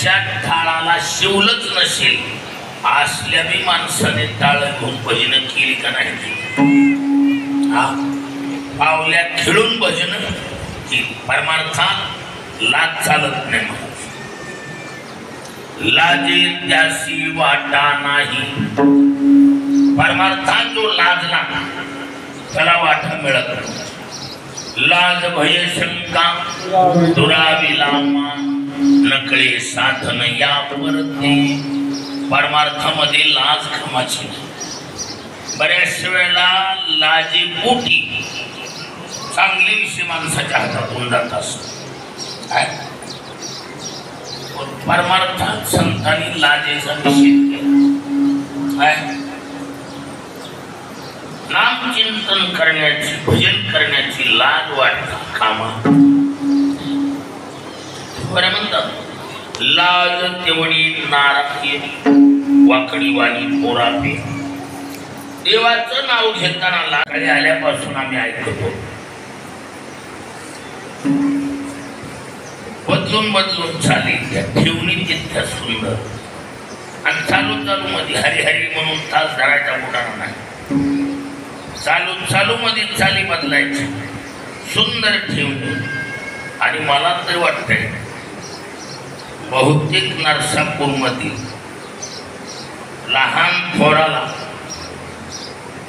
आजच्या टाळाला शिवलंच नसेल असल्या बी माणसाने टाळ घेऊन भजन केली का नाही? पावल्या खेळून भजन केली. परमार्थात लाज चालत नाही. लाजे त्यासी वाटा नाही. परमार्थात जो लाजला त्याला वाटा मिळत नाही. लाज भय शंका दुरावी लामा नकळे साधन या परते. परमार्थामध्ये लाज खमाची नाही. बऱ्याच वेळेला लाजे पोटी चांगले विषय माणसाच्या हातातून जात असतो. परमार्थात संतांनी लाजेचा निषेध केला. नामचिंतन करण्याची भजन करण्याची लाज वाटते कामा. बरं म्हणतात लाज तेवढी नाराखी वाकडी वाणी पोरापे. देवाचं नाव घेताना लाकडे आल्यापासून आम्ही ऐकतो. बदलून बदलून चाली त्या ठेवणी तितक्या सुंदर. आणि चालू चालू मध्ये हरी हरी म्हणून तास धरायचा बुडाना नाही. चालू चालू मध्ये चाली बदलायची सुंदर ठेवणी. आणि मला तर वाटतंय बहुतेक नरसापूरमधील लहान थोराला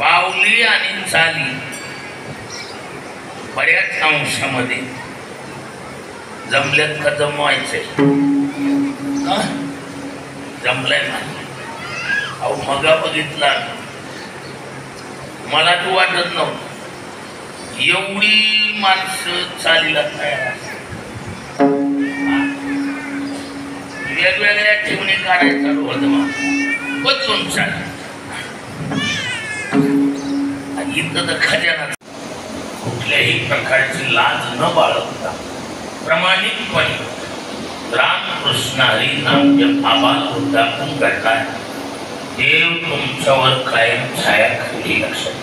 पावली आणि चाली बऱ्याच अंशामध्ये जमल्यात का जमवायचे जमलंय ना. अहो मगा बघितला मला तू वाटत नव्हतं एवढी माणसं चालीला तयार. वेगवेगळ्या ठेवणी काढायचा बदलून चाल. इथं तर खजाना कुठल्याही प्रकारची लाज न बाळगता प्रामाणिकपणे रामकृष्ण हरी नाम जप आबाल उद्दापून घडलाय. देव तुमच्यावर कायम छाया खाली लक्षात.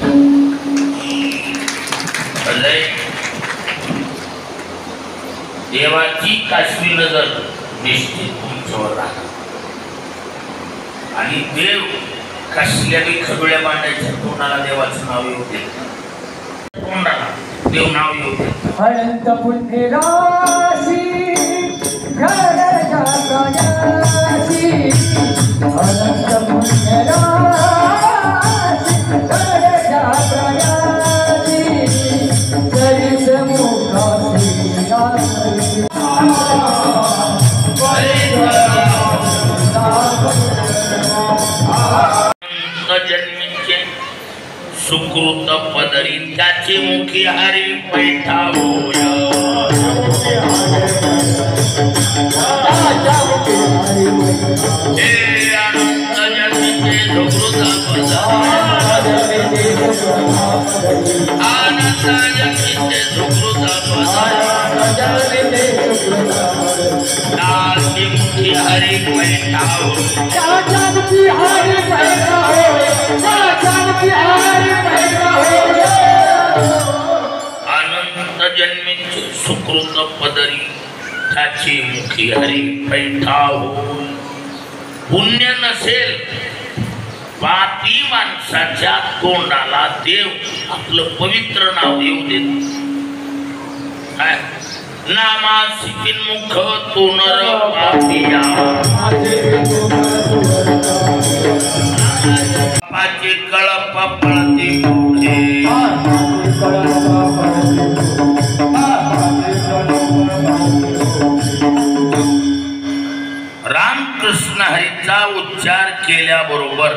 देवाची काश्मी नजर निश्चित तुमच्यावर राहणार. आणि देव कसल्या बी खगड्या मांडायच्या तोंडाला देवाचं नाव येऊ दे. तोंडाला देव नाव येऊ दे. अनंत पुण्यराशी घराच्या प्रयासी. अनंत पुण्यराशी घराच्या प्रयासी. चरित मुखासी जन्मीचे सुकृत पदरी त्याचे मुखी हरी पैठावोय. हे अनंत जन्मीचे सुकृत पदरी आनंद जन्मीचे सुकृत पदरी त्याचे मुखी हरी पैठावोय. अनंत जन्मीचे सुकृत पदरी त्याची मुखी हरी पैठावो. पुण्य नसेल पापी माणसाच्या तोंडाला देव आपलं पवित्र नाव येऊ देत. नामासी मुख तो नर पापिया. पापाचे कळप पळते पुढे. रामकृष्ण हरीचा उच्चार केल्याबरोबर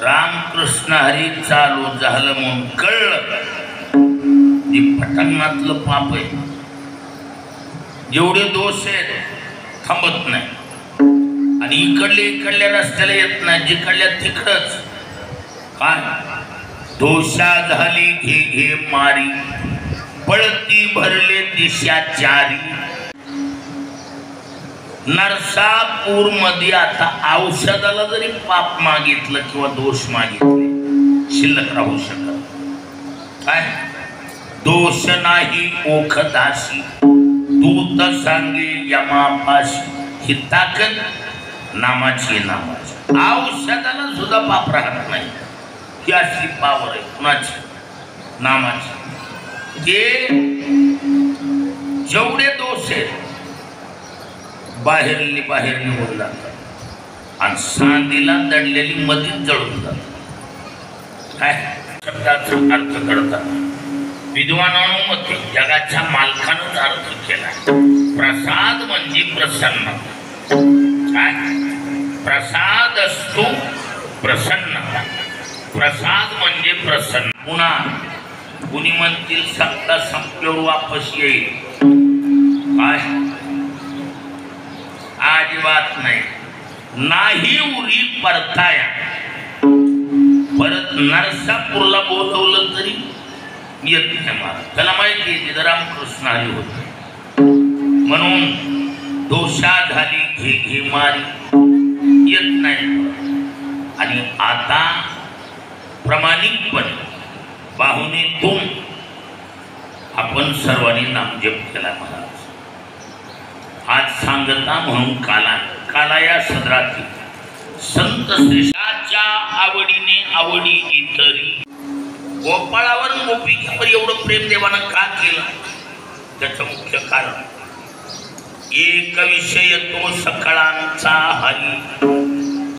रामकृष्ण हरी चालू झालं म्हणून कळलं की पटांगणातलं पाप आहे. जेवढे दोष आहेत थांबत नाही. आणि इकडल्या रस्त्याला येत नाही. जिकडल्या तिकडच काय दोषा झाली घे घे मारी. पळती भरले दिशा चारी. नरसापूर मध्ये आता औषधाला जरी पाप मागितलं किंवा दोष मागितले शिल्लक राहू शकत. काय दोष नाही ओखदाशी दूत सांगे यमापाशी. ही ताकद नामाची औषधाला सुद्धा पाप राहत नाही. ही अशी पावर आहे कुणाची? नामाची. ते जेवढे दोष आहेत बाहेर निघून जातात आणि सांदीला दडलेली मधीच जळून जातात. काय शब्दाचा अर्थ करतात विद्वानांनो मते जगाच्या मालकानंच अर्थ केला. प्रसाद म्हणजे प्रसन्न. काय प्रसाद असतो? प्रसन्न. प्रसाद म्हणजे प्रसन्न. पुन्हा कुणी म्हणतील सत्ता संपल्यावर वापस येईल. काय अजिबात नाही. नाही उरी परताया. परत नरसापूरला बोलवलं तरी येत नाही मला. त्याला माहिती आहे तिथं रामकृष्ण हरी होत म्हणून दोषा झाली घे मारी येत नाही. आणि आता प्रामाणिकपणे बाहुनीतून आपण सर्वांनी नामजप केला. महाराज आज सांगता म्हणून काला या सदरातील संत श्रेष्ठाच्या आवडी इतरी गोपाळावर गोपिकावर एवढं प्रेम देवानं का केलं? त्याचं मुख्य कारण एक विषय तो सकळांचा हरी.